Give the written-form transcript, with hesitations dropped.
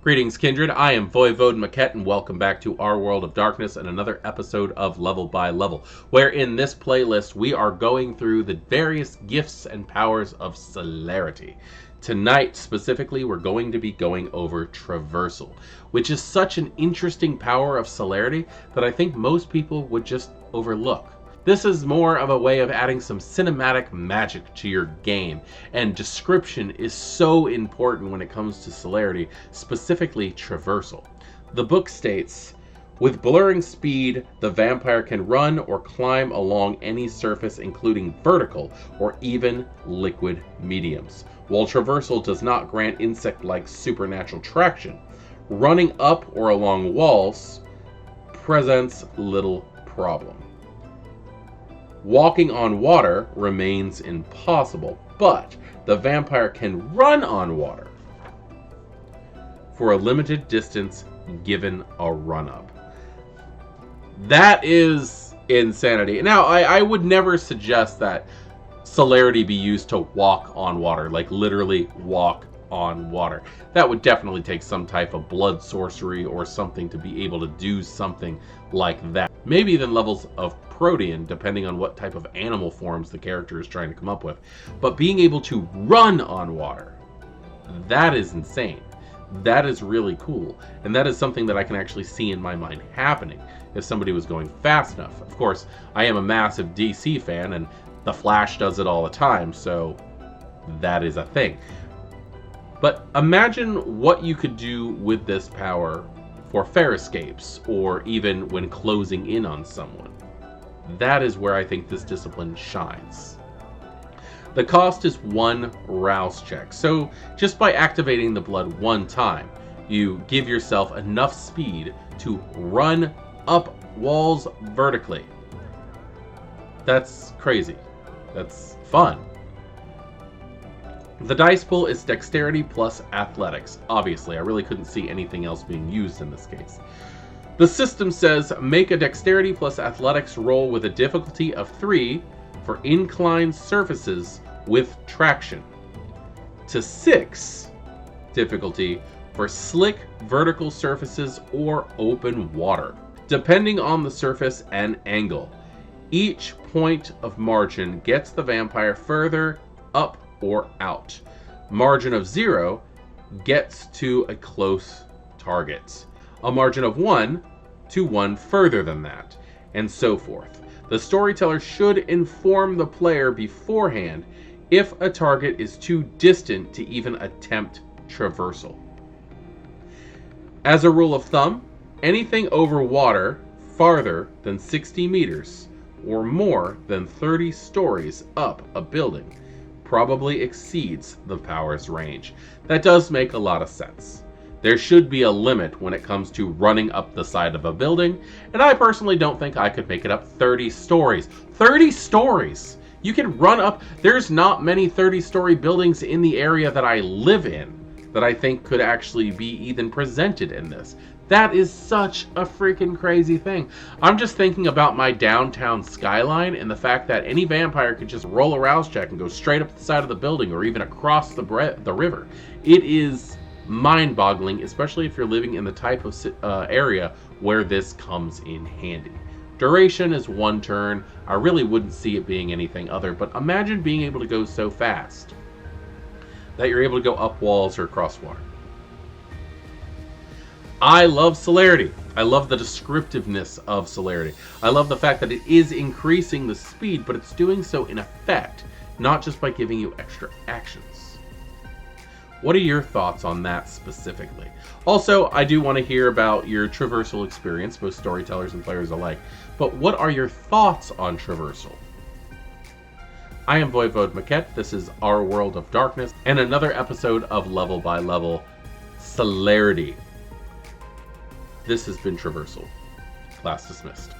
Greetings, Kindred. I am Voivode Maquette, and welcome back to our World of Darkness and another episode of Level by Level, where in this playlist we are going through the various gifts and powers of Celerity. Tonight, specifically, we're going to be going over Traversal, which is such an interesting power of Celerity that I think most people would just overlook. This is more of a way of adding some cinematic magic to your game, and description is so important when it comes to Celerity, specifically Traversal. The book states, with blurring speed, the vampire can run or climb along any surface, including vertical or even liquid mediums. While Traversal does not grant insect-like supernatural traction, running up or along walls presents little problem. Walking on water remains impossible, but the vampire can run on water for a limited distance given a run-up. That is insanity. Now, I would never suggest that Celerity be used to walk on water, like literally walk on water. That would definitely take some type of blood sorcery or something to be able to do something like that. Maybe even levels of Protean, depending on what type of animal forms the character is trying to come up with. But being able to run on water, that is insane. That is really cool. And that is something that I can actually see in my mind happening if somebody was going fast enough. Of course, I am a massive DC fan, and The Flash does it all the time, so that is a thing. But imagine what you could do with this power for fair escapes, or even when closing in on someone. That is where I think this discipline shines. The cost is 1 rouse check, so just by activating the blood one time, you give yourself enough speed to run up walls vertically. That's crazy. That's fun. The dice pool is dexterity plus athletics. Obviously, I really couldn't see anything else being used in this case. The system says make a dexterity plus athletics roll with a difficulty of 3 for inclined surfaces with traction, to 6 difficulty for slick vertical surfaces or open water, depending on the surface and angle. Each point of margin gets the vampire further up or out. Margin of 0 gets to a close target. A margin of 1 to 1 further than that, and so forth. The storyteller should inform the player beforehand if a target is too distant to even attempt traversal. As a rule of thumb, anything over water farther than 60 meters or more than 30 stories up a building probably exceeds the power's range. That does make a lot of sense. There should be a limit when it comes to running up the side of a building, and I personally don't think I could make it up 30 stories. 30 stories! You can run up. There's not many 30-story buildings in the area that I live in that I think could actually be even presented in this. That is such a freaking crazy thing. I'm just thinking about my downtown skyline and the fact that any vampire could just roll a rouse check and go straight up the side of the building or even across the river. It is mind-boggling, especially if you're living in the type of area where this comes in handy. Duration is 1 turn. I really wouldn't see it being anything other, but imagine being able to go so fast that you're able to go up walls or across water. I love Celerity. I love the descriptiveness of Celerity. I love the fact that it is increasing the speed, but it's doing so in effect, not just by giving you extra actions. What are your thoughts on that specifically? Also, I do want to hear about your Traversal experience, both storytellers and players alike. But what are your thoughts on Traversal? I am Voivode Maquette. This is our World of Darkness, and another episode of Level by Level Celerity. This has been Traversal. Class dismissed.